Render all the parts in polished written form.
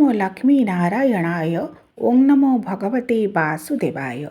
नमो लक्ष्मी नारायणाय ओं नमो भगवते वासुदेवाय।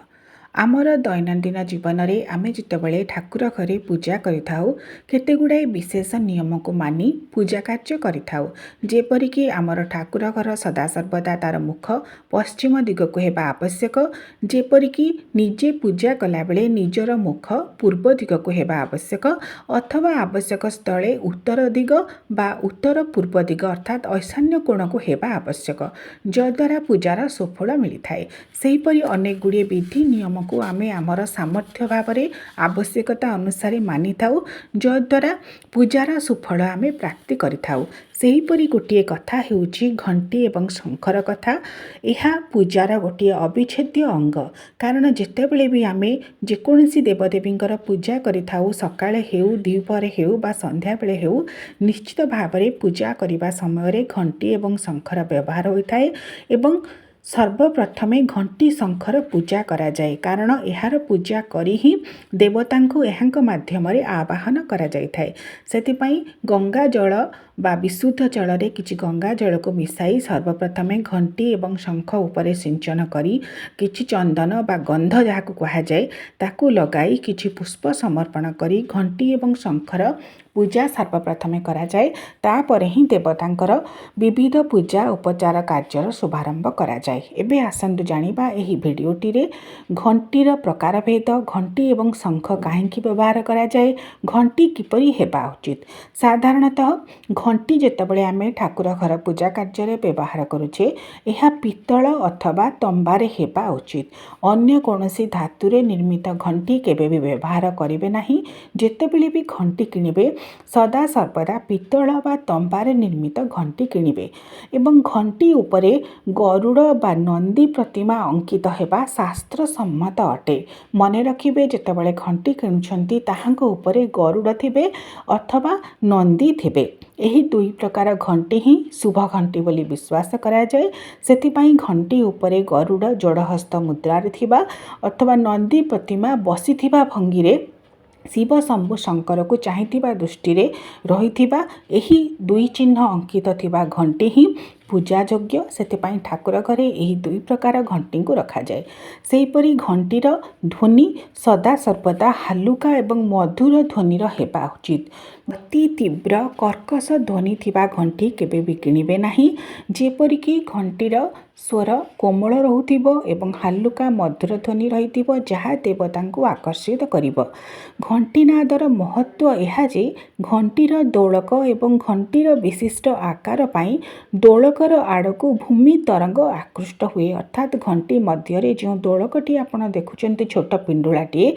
आमर दैनंदिन जीवन में आम जितेबाला ठाकुर घरे पूजा करते गुड़ाए विशेष नियम को मानि पूजा कार्य करपरिक आमर ठाकुर घर सदासर्वदा तार मुख पश्चिम दिग को हेबा आवश्यक। जेपरिक निजे पूजा कला बेले निजर मुख पूर्व दिग को हेबा आवश्यक अथवा आवश्यक स्थले उत्तर दिग बा उत्तर पूर्व दिग अर्थात ईशान्य कोण को हेबा आवश्यक, जद्वारा पूजार सुफल मिलता है। सेहीपरि अनेक गुड़िए विधि नियम को आमे आमर सामर्थ्य भाव में आवश्यकता अनुसार मानि थाउ, जद्वारा पूजार सुफल आमे प्राप्ति करिथाउ। सेहीपरि गोटे कथा हेउछि घंटी एवं शंखर कथा। यह पूजार गोटे अविच्छेद्य अंग, कारण जेतेबेले भी आमे जेकोसी देवदेवींकर पूजा करिथाउ, सकाळे हेउ द्विपहर हेउ बा संध्या बेले हेउ, निश्चित भाव में पूजा करने समय घंटी एवं शंखर व्यवहार होता है एवं सर्वप्रथमे घंटी शंखर पूजा करा जाए, कारण यार पूजा करी ही देवता को यहाँ माध्यम आवाहन करा जाय थाए। सेतिपई गंगा जल बा विशुद्ध जल रे किछि गंगा जल को मिसाई सर्वप्रथमे घंटी एवं शंख उपरे सिंचन करी किछि चंदन बा गंध जहाँ कहा जाए ताकू लगाई किछि पुष्प समर्पण करी घंटी एवं शंखर पूजा सर्वप्रथमे करा जाए। तापरे ही देवतांकर विविध पूजा उपचार कार्यर शुभारंभ करा जाए। एबे आसंतु जानिबा एही भिडियोटी रे घंटीर प्रकार भेद, घंटी एवं शंख काहेकि व्यवहार करा जाए, घंटी किपरि हेबा उचित। साधारणतः घंटी जेतेबेले आमे ठाकुर घर पूजा कार्य व्यवहार करुछे, यह पित्तल अथवा तंबारे हेबा उचित। अन्य कोनोसी धातुरे निर्मित घंटी केबे भी व्यवहार करिवे नाही। जेतेबेले भी घंटी किनिबे सदा सर्वदा पित्तल बा तंबारे निर्मित घंटी किनिबे एवं घंटी उपरे गरुड़ बा नंदी प्रतिमा अंकित हेबा शास्त्र सम्मत अटे। मने रखिबे जेतेबेले घंटी किणुछंती ताहांको उपरे गरुड़ थिबे अथवा नंदी थिबे। एही दुई प्रकार घंटी ही शुभ घंटी बोली विश्वास करा जाए। सेतिपई घंटी उपरे गरुड़ जोड़हस्त मुद्रारे थिबा अथवा नंदी प्रतिमा बसिथिबा भंगिरे शिव शंभु शंकर को चाहिथिबा दृष्टि रे रहिथिबा एही दुई चिन्ह अंकित थिबा घंटी ही पूजा योग्य। सेतिपई ठाकुर घरे एही दुई प्रकार घंटी को रखा जाए। सेहीपरि घंटीर ध्वनि सदा सर्वदा हालुका एवं मधुर ध्वनिर हेबा उचित। अति तीव्र कर्कश ध्वनि थिबा घंटी केबे भी किनिबे नाही। जेपरिक घंटीर स्वर कोमल रहुथिबो एवं हालुका मधुर ध्वनि रहिथिबो, जहाँ देवता को आकर्षित करिबो। घंटी नादर महत्व यह जे घंटीर दोलक एवं घंटीर विशिष्ट आकार पाई दोलकर आड़क भूमि तरंग आकृष्ट हुए, अर्थात घंटी मध्य जो दोलकटी आपण देखुचंती छोट पिंडुलाटी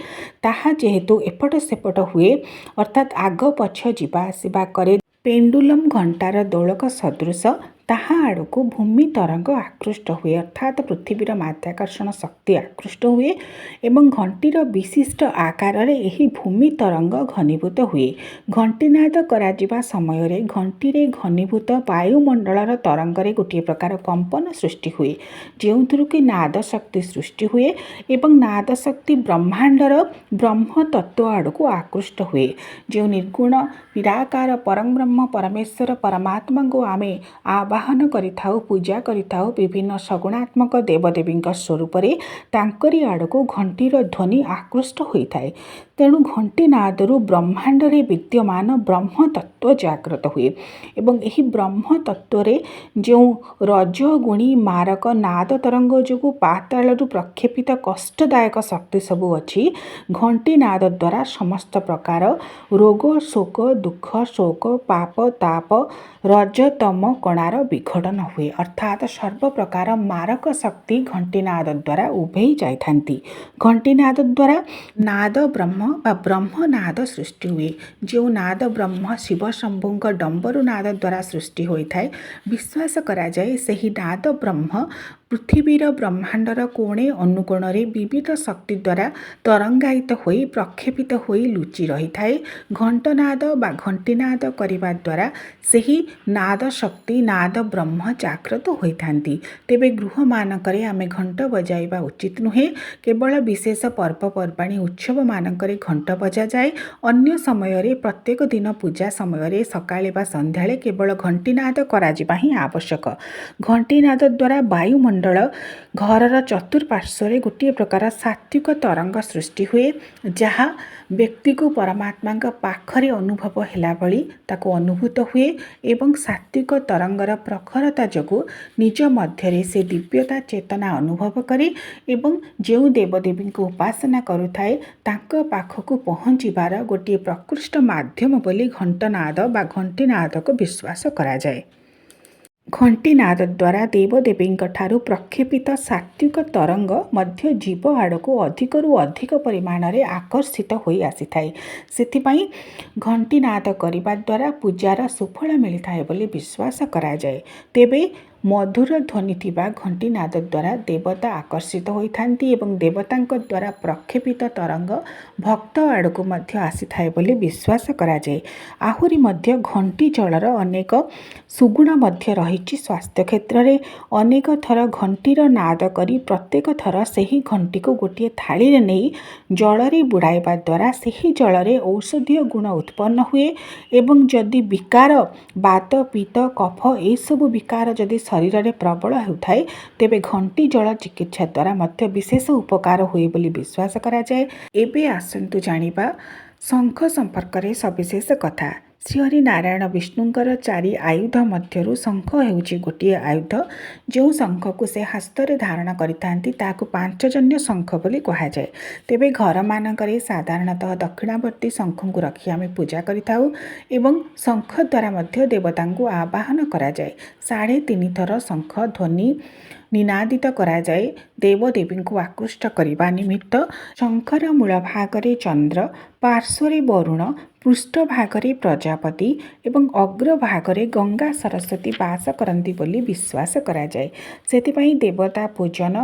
ताहा जेहेतु एपट सेपट हुए, अर्थात आग पछ जिबा आसिबा करे, पेंडुलम घंटार दोलक सदृश ताहा आड़क भूमि तरंग आकृष्ट हुए, अर्थात पृथ्वीर माध्याकर्षण शक्ति आकृष्ट हुए एवं घंटीर विशिष्ट आकार रे एही भूमि तरंग घनीभूत हुए। घंटी नाद करा जिबा समय रे घंटी रे घनीभूत वायुमंडलर तरंग रे गोटे प्रकार कंपन सृष्टि हुए, जेउथुरु कि नाद शक्ति सृष्टि हुए एवं नाद शक्ति ब्रह्मांडर ब्रह्म तत्व आड़क आकृष्ट हुए। जो निर्गुण निराकार परम ब्रह्म परमेश्वर परमात्मा को आमे आवाहन करिथाउ, पूजा करिथाउ विभिन्न सगुणात्मक देवदेवी स्वरूप रे तांकरी आड़को घंटीर ध्वनि आकृष्ट होइथाए। तेणु घंटी नादरु ब्रह्मांड रे विद्यमान ब्रह्म तत्व जागृत हुए एवं एही ब्रह्म तत्व रे जो रजगुणी मारक नाद तरंग जो पातालु प्रक्षेपित कष्टदायक शक्ति सबू अच्छी, घंटी नाद द्वारा समस्त प्रकार रोग शोक दुख शोक पाप ताप रजतम कणार विघटन हुए, अर्थात सर्व प्रकार मारक शक्ति घंटी नाद द्वारा उभेई जाइथांती। घंटी नाद द्वारा नाद ब्रह्म बा ब्रह्म नाद सृष्टि हुए। जो नाद ब्रह्म शिव शंभुंक डंबरु नाद द्वारा सृष्टि होता है। विश्वास करा जाए सही नाद ब्रह्म पृथ्वीर ब्रह्मांडर कोणे अनुकोणे विविध शक्ति द्वारा तरंगायित होई प्रक्षेपित होई लुचि रही थाए। घंटनाद बा ଘଣ୍ଟି ନାଦ କରିବା ଦ୍ୱାରା ସେହି ନାଦ ଶକ୍ତି ନାଦ ବ୍ରହ୍ମ ଜାଗ୍ରତ ହୋଇଥାନ୍ତି। ତେବେ ଗୃହମାନଙ୍କରେ ଆମେ ଘଣ୍ଟ ବଜାଇବା ଉଚିତ ନୁହେଁ। କେବଳ ବିଶେଷ ପର୍ବପର୍ବାଣୀ ଉତ୍ସବମାନଙ୍କରେ ଘଣ୍ଟ ବଜାଯାଏ। ଅନ୍ୟ ସମୟରେ ପ୍ରତ୍ୟେକ ଦିନ ପୂଜା ସମୟରେ ସକାଳେ ବା ସନ୍ଧ୍ୟାରେ କେବଳ ଘଣ୍ଟି ନାଦ କରାଯିବା ହିଁ ଆବଶ୍ୟକ। ଘଣ୍ଟି ନାଦ ଦ୍ୱାରା ବାୟୁମଣ୍ଡଳ ଘରର ଚତୁଃପାର୍ଶ୍ୱରେ ଗୋଟିଏ ପ୍ରକାର ସାତ୍ତ୍ୱିକ ତରଙ୍ଗ ସୃଷ୍ଟି ହୁଏ, ଯାହା ବ୍ୟକ୍ତିକୁ ପରମାତ୍ମାଙ୍କ ପାଖରେ ଅନୁଭବ ହେଲା ଭଳି ତାକୁ ଅନୁଭୂତ ହୁଏ ଏବଂ ସାତ୍ତ୍ୱିକ ତରଙ୍ଗର ପ୍ରଖରତା ଯୋଗୁଁ ନିଜ ମଧ୍ୟରେ ସେ ଦିବ୍ୟତା ଚେତନା ଅନୁଭବ କରେ ଏବଂ ଯେଉଁ ଦେବଦେବୀଙ୍କୁ ଉପାସନା କରୁଥାଏ ତାଙ୍କ ପାଖକୁ ପହଞ୍ଚିବାର ଗୋଟିଏ ପ୍ରକୃଷ୍ଟ ମାଧ୍ୟମ ବୋଲି ଘଣ୍ଟନାଦ ବା ଘଣ୍ଟି ନାଦକୁ ବିଶ୍ୱାସ କରାଯାଏ। ଘଣ୍ଟି ନାଦ ଦ୍ୱାରା ଦେବଦେବୀଙ୍କ ଠାରୁ ପ୍ରକ୍ଷେପିତ ସାତ୍ତ୍ୱିକ ତରଙ୍ଗ ମଧ୍ୟ ଜୀବ ଆଡ଼କୁ ଅଧିକରୁ ଅଧିକ ପରିମାଣରେ ଆକର୍ଷିତ ହୋଇ ଆସିଥାଏ। ସେଥିପାଇଁ ଘଣ୍ଟି ନାଦ କରିବା ଦ୍ୱାରା ପୂଜାର ସୁଫଳ ମିଳିଥାଏ ବୋଲି ବିଶ୍ୱାସ କରାଯାଏ। ତେବେ ମଧୁର ଧ୍ୱନି ଥିବା ଘଣ୍ଟି ନାଦ ଦ୍ୱାରା ଦେବତା ଆକର୍ଷିତ ହୋଇଥାନ୍ତି ଏବଂ ଦେବତାଙ୍କ ଦ୍ୱାରା ପ୍ରକ୍ଷେପିତ ତରଙ୍ଗ ଭକ୍ତ ଆଡ଼କୁ ମଧ୍ୟ ଆସିଥାଏ ବୋଲି ବିଶ୍ୱାସ କରାଯାଏ। ଆହୁରି ମଧ୍ୟ ଘଣ୍ଟି ଜଳର ଅନେକ ସୁଗୁଣ ମଧ୍ୟ ରହିଛି। ସ୍ୱାସ୍ଥ୍ୟ କ୍ଷେତ୍ରରେ ଅନେକ ଥର ଘଣ୍ଟିର ନାଦ କରି ପ୍ରତ୍ୟେକ ଥର ସେହି ଘଣ୍ଟିକୁ ଗୋଟିଏ ଥାଳିରେ ନେଇ ଜଳରେ ବୁଡ଼ାଇବା ଦ୍ୱାରା ସେହି ଜଳରେ ଔଷଧୀୟ ଗୁଣ ଉତ୍ପନ୍ନ ହୁଏ ଏବଂ ଯଦି ବିକାର ବାତ ପିତ୍ତ କଫ ଏସବୁ ବିକାର ଯଦି ଶରୀରରେ ପ୍ରବଳ ହେଉଥାଏ ତେବେ ଘଣ୍ଟି ଜଳ ଚିକିତ୍ସା ଦ୍ୱାରା ମଧ୍ୟ ବିଶେଷ ଉପକାର ହୁଏ ବୋଲି ବିଶ୍ୱାସ କରାଯାଏ। ଏବେ ଆସନ୍ତୁ ଜାଣିବା ଶଙ୍ଖ ସମ୍ପର୍କରେ ସବିଶେଷ କଥା। ଶ୍ରୀହରି ନାରାୟଣ ବିଷ୍ଣୁଙ୍କର 4 ଆୟୁଧ ମଧ୍ୟରୁ ଶଙ୍ଖ ହେଉଛି ଗୋଟିଏ ଆୟୁଧ। ଯେଉଁ ଶଙ୍ଖକୁ ସେ ହସ୍ତରେ ଧାରଣ କରିଥାନ୍ତି ତାହାକୁ ପାଞ୍ଚଜନ୍ୟ ଶଙ୍ଖ ବୋଲି କୁହାଯାଏ। ତେବେ ଘରମାନଙ୍କରେ ସାଧାରଣତଃ ଦକ୍ଷିଣାବର୍ତ୍ତୀ ଶଙ୍ଖକୁ ରଖି ଆମେ ପୂଜା କରିଥାଉ ଏବଂ ଶଙ୍ଖ ଦ୍ୱାରା ମଧ୍ୟ ଦେବତାଙ୍କୁ ଆବାହନ କରାଯାଏ। 3.5 ଥର ଶଙ୍ଖ ଧ୍ୱନି ନିନାଦିତ କରାଯାଏ ଦେବଦେବୀଙ୍କୁ ଆକୃଷ୍ଟ କରିବା ନିମିତ୍ତ। ଶଙ୍ଖର ମୂଳ ଭାଗରେ ଚନ୍ଦ୍ର, ପାର୍ଶ୍ୱରେ ବରୁଣ, ପୃଷ୍ଠଭାଗରେ ପ୍ରଜାପତି ଏବଂ ଅଗ୍ରଭାଗରେ ଗଙ୍ଗା ସରସ୍ୱତୀ ବାସ କରନ୍ତି ବୋଲି ବିଶ୍ୱାସ କରାଯାଏ। ସେଥିପାଇଁ ଦେବତା ପୂଜନ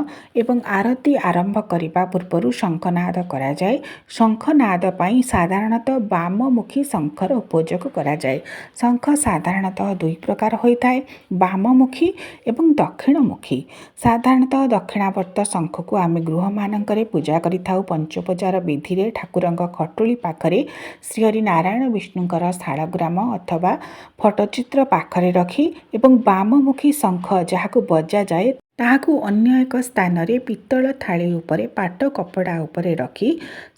ଏବଂ ଆରତି ଆରମ୍ଭ କରିବା ପୂର୍ବରୁ ଶଙ୍ଖନାଦ କରାଯାଏ। ଶଙ୍ଖନାଦ ପାଇଁ ସାଧାରଣତଃ ବାମମୁଖୀ ଶଙ୍ଖର ଉପଯୋଗ କରାଯାଏ। ଶଙ୍ଖ ସାଧାରଣତଃ 2 ପ୍ରକାର ହୋଇଥାଏ, ବାମମୁଖୀ ଏବଂ ଦକ୍ଷିଣମୁଖୀ। ସାଧାରଣତଃ ଦକ୍ଷିଣାବର୍ତ୍ତ ଶଙ୍ଖକୁ ଆମେ ଗୃହମାନଙ୍କରେ ପୂଜା କରିଥାଉ। ପଞ୍ଚୋପଚାର ବିଧିରେ ଠାକୁରଙ୍କ ଖଟୁଳି ପାଖରେ ଶ୍ରୀହରି ନାରାୟଣ ବିଷ୍ଣୁଙ୍କର ଶାଳଗ୍ରାମ ଅଥବା ଫଟୋଚିତ୍ର ପାଖରେ ରଖି ଏବଂ ବାମମୁଖୀ ଶଙ୍ଖ ଯାହାକୁ ବଜାଯାଏ ତାହାକୁ ଅନ୍ୟ ଏକ ସ୍ଥାନରେ ପିତ୍ତଳ ଥାଳି ଉପରେ ପାଟ କପଡ଼ା ଉପରେ ରଖି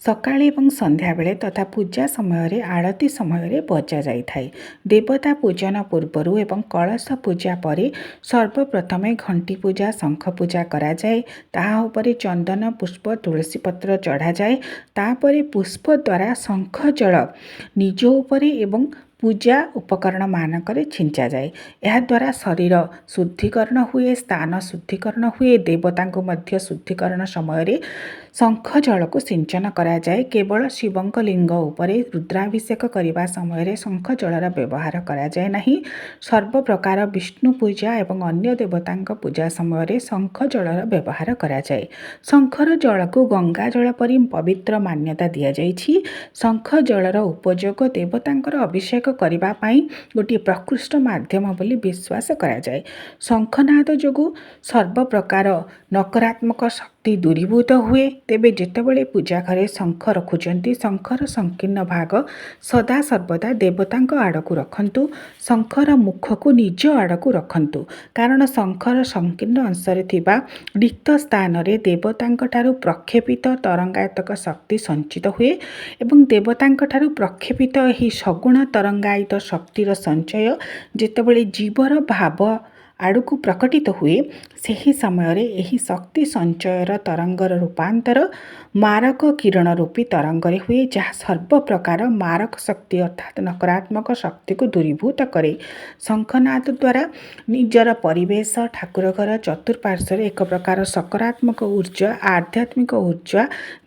ସକାଳେ ଏବଂ ସନ୍ଧ୍ୟାବେଳେ ତଥା ପୂଜା ସମୟରେ ଆଳତି ସମୟରେ ବଜାଯାଇଥାଏ। ଦେବତା ପୂଜନ ପୂର୍ବରୁ ଏବଂ କଳସ ପୂଜା ପରେ ସର୍ବପ୍ରଥମେ ଘଣ୍ଟି ପୂଜା ଶଙ୍ଖ ପୂଜା କରାଯାଏ। ତାହା ଉପରେ ଚନ୍ଦନ ପୁଷ୍ପ ତୁଳସୀ ପତ୍ର ଚଢ଼ାଯାଏ। ତାପରେ ପୁଷ୍ପ ଦ୍ୱାରା ଶଙ୍ଖ ଜଳ ନିଜ ଉପରେ ଏବଂ ପୂଜା ଉପକରଣ ମାନଙ୍କରେ ଛିଞ୍ଚାଯାଏ। ଏହାଦ୍ୱାରା ଶରୀର ଶୁଦ୍ଧିକରଣ ହୁଏ, ସ୍ଥାନ ଶୁଦ୍ଧିକରଣ ହୁଏ। ଦେବତାଙ୍କୁ ମଧ୍ୟ ଶୁଦ୍ଧିକରଣ ସମୟରେ ଶଙ୍ଖ ଜଳକୁ ସିଞ୍ଚନ କରାଯାଏ। କେବଳ ଶିବଙ୍କ ଲିଙ୍ଗ ଉପରେ ରୁଦ୍ରାଭିଷେକ କରିବା ସମୟରେ ଶଙ୍ଖ ଜଳର ବ୍ୟବହାର କରାଯାଏ ନାହିଁ। ସର୍ବପ୍ରକାର ବିଷ୍ଣୁ ପୂଜା ଏବଂ ଅନ୍ୟ ଦେବତାଙ୍କ ପୂଜା ସମୟରେ ଶଙ୍ଖ ଜଳର ବ୍ୟବହାର କରାଯାଏ। ଶଙ୍ଖର ଜଳକୁ ଗଙ୍ଗା ଜଳ ପରି ପବିତ୍ର ମାନ୍ୟତା ଦିଆଯାଇଛି। ଶଙ୍ଖ ଜଳର ଉପଯୋଗ ଦେବତାଙ୍କର ଅଭିଷେକ କରିବା ପାଇଁ ଗୋଟିଏ ପ୍ରକୃଷ୍ଟ ମାଧ୍ୟମ ବୋଲି ବିଶ୍ୱାସ କରାଯାଏ। ଶଙ୍ଖନାଦ ଯୋଗୁଁ ସର୍ବପ୍ରକାର ନକାରାତ୍ମକ ଶକ୍ତି ଦୂରୀଭୂତ ହୁଏ। ତେବେ ଯେତେବେଳେ ପୂଜା ଘରେ ଶଙ୍ଖ ରଖୁଛନ୍ତି ଶଙ୍ଖର ସଂକୀର୍ଣ୍ଣ ଭାଗ ସଦାସର୍ବଦା ଦେବତାଙ୍କ ଆଡ଼କୁ ରଖନ୍ତୁ। ଶଙ୍ଖର ମୁଖକୁ ନିଜ ଆଡ଼କୁ ରଖନ୍ତୁ, କାରଣ ଶଙ୍ଖର ସଂକୀର୍ଣ୍ଣ ଅଂଶରେ ଥିବା ରିକ୍ତ ସ୍ଥାନରେ ଦେବତାଙ୍କ ଠାରୁ ପ୍ରକ୍ଷେପିତ ତରଙ୍ଗାୟିତ ଶକ୍ତି ସଞ୍ଚିତ ହୁଏ ଏବଂ ଦେବତାଙ୍କ ଠାରୁ ପ୍ରକ୍ଷେପିତ ଏହି ସଗୁଣ ତରଙ୍ଗାୟିତ ଶକ୍ତିର ସଞ୍ଚୟ ଯେତେବେଳେ ଜୀବର ଭାବ ଆଡ଼କୁ ପ୍ରକଟିତ ହୁଏ ସେହି ସମୟରେ ଏହି ଶକ୍ତି ସଞ୍ଚୟର ତରଙ୍ଗର ରୂପାନ୍ତର ମାରକ କିରଣ ରୂପୀ ତରଙ୍ଗରେ ହୁଏ, ଯାହା ସର୍ବପ୍ରକାର ମାରକ ଶକ୍ତି ଅର୍ଥାତ୍ ନକାରାତ୍ମକ ଶକ୍ତିକୁ ଦୂରୀଭୂତ କରେ। ଶଙ୍ଖନାଦ ଦ୍ୱାରା ନିଜର ପରିବେଶ ଠାକୁର ଘର ଚତୁଃପାର୍ଶ୍ୱରେ ଏକ ପ୍ରକାର ସକାରାତ୍ମକ ଊର୍ଜା ଆଧ୍ୟାତ୍ମିକ ଊର୍ଜା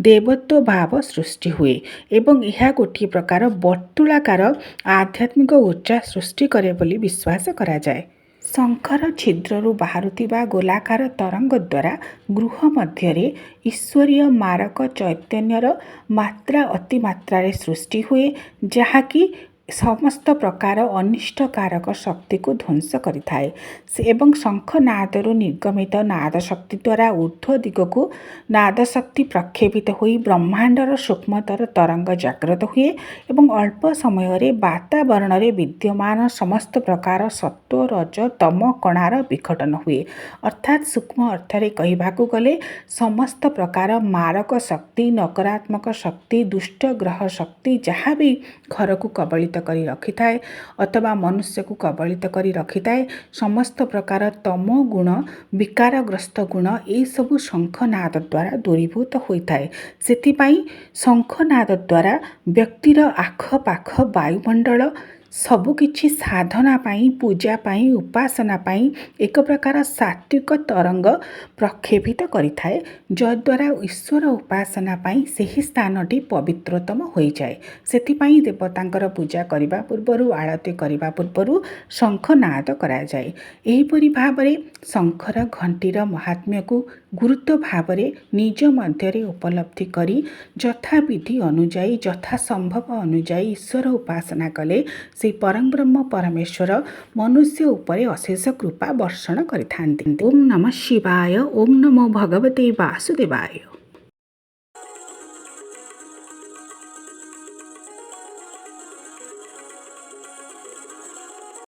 ଦେବତ୍ୱ ଭାବ ସୃଷ୍ଟି ହୁଏ ଏବଂ ଏହା ଗୋଟିଏ ପ୍ରକାର ବର୍ତ୍ତୁଳାକାର ଆଧ୍ୟାତ୍ମିକ ଊର୍ଜା ସୃଷ୍ଟି କରେ ବୋଲି ବିଶ୍ୱାସ କରାଯାଏ। ଶଙ୍ଖର ଛିଦ୍ରରୁ ବାହାରୁଥିବା ଗୋଲାକାର ତରଙ୍ଗ ଦ୍ୱାରା ଗୃହ ମଧ୍ୟରେ ଈଶ୍ୱରୀୟ ମାରକ ଚୈତନ୍ୟର ମାତ୍ରା ଅତିମାତ୍ରାରେ ସୃଷ୍ଟି ହୁଏ, ଯାହାକି ସମସ୍ତ ପ୍ରକାର ଅନିଷ୍ଟକାରକ ଶକ୍ତିକୁ ଧ୍ୱଂସ କରିଥାଏ ଏବଂ ଶଙ୍ଖନାଦରୁ ନିର୍ଗମିତ ନାଦ ଶକ୍ତି ଦ୍ୱାରା ଊର୍ଦ୍ଧ୍ୱ ଦିଗକୁ ନାଦ ଶକ୍ତି ପ୍ରକ୍ଷେପିତ ହୋଇ ବ୍ରହ୍ମାଣ୍ଡର ସୂକ୍ଷ୍ମତର ତରଙ୍ଗ ଜାଗ୍ରତ ହୁଏ ଏବଂ ଅଳ୍ପ ସମୟରେ ବାତାବରଣରେ ବିଦ୍ୟମାନ ସମସ୍ତ ପ୍ରକାର ସତ୍ତ୍ୱ ରଜ ତମ କଣାର ବିଘଟନ ହୁଏ। ଅର୍ଥାତ୍ ସୂକ୍ଷ୍ମ ଅର୍ଥରେ କହିବାକୁ ଗଲେ ସମସ୍ତ ପ୍ରକାର ମାରକ ଶକ୍ତି, ନକାରାତ୍ମକ ଶକ୍ତି, ଦୁଷ୍ଟ ଗ୍ରହ ଶକ୍ତି ଯାହା ବି ଘରକୁ କବଳିତ କରି ରଖିଥାଏ ଅଥବା ମନୁଷ୍ୟକୁ କବଳିତ କରି ରଖିଥାଏ, ସମସ୍ତ ପ୍ରକାର ତମ ଗୁଣ, ବିକାରଗ୍ରସ୍ତ ଗୁଣ ଏସବୁ ଶଙ୍ଖନାଦ ଦ୍ୱାରା ଦୂରୀଭୂତ ହୋଇଥାଏ। ସେଥିପାଇଁ ଶଙ୍ଖନାଦ ଦ୍ୱାରା ବ୍ୟକ୍ତିର ଆଖପାଖ ବାୟୁମଣ୍ଡଳ ସବୁକିଛି ସାଧନା ପାଇଁ, ପୂଜା ପାଇଁ, ଉପାସନା ପାଇଁ ଏକ ପ୍ରକାର ସାତ୍ତ୍ୱିକ ତରଙ୍ଗ ପ୍ରକ୍ଷେପିତ କରିଥାଏ, ଯଦ୍ୱାରା ଈଶ୍ୱର ଉପାସନା ପାଇଁ ସେହି ସ୍ଥାନଟି ପବିତ୍ରତମ ହୋଇଯାଏ। ସେଥିପାଇଁ ଦେବତାଙ୍କର ପୂଜା କରିବା ପୂର୍ବରୁ, ଆଳତି କରିବା ପୂର୍ବରୁ ଶଙ୍ଖନାଦ କରାଯାଏ। ଏହିପରି ଭାବରେ ଶଙ୍ଖର ଘଣ୍ଟିର ମହାତ୍ମ୍ୟକୁ ଗୁରୁତ୍ୱ ଭାବରେ ନିଜ ମଧ୍ୟରେ ଉପଲବ୍ଧି କରି ଯଥାବିଧି ଅନୁଯାୟୀ, ଯଥା ସମ୍ଭବ ଅନୁଯାୟୀ ଈଶ୍ୱର ଉପାସନା କଲେ ସେହି ପରଂବ୍ରହ୍ମ ପରମେଶ୍ୱର ମନୁଷ୍ୟ ଉପରେ ଅଶେଷ କୃପା ବର୍ଷଣ କରିଥାନ୍ତି। ଓಂ ନମଃ ଶିବାୟ। ଓಂ ନମୋ ଭଗବତେ ବାସୁଦେବାୟ।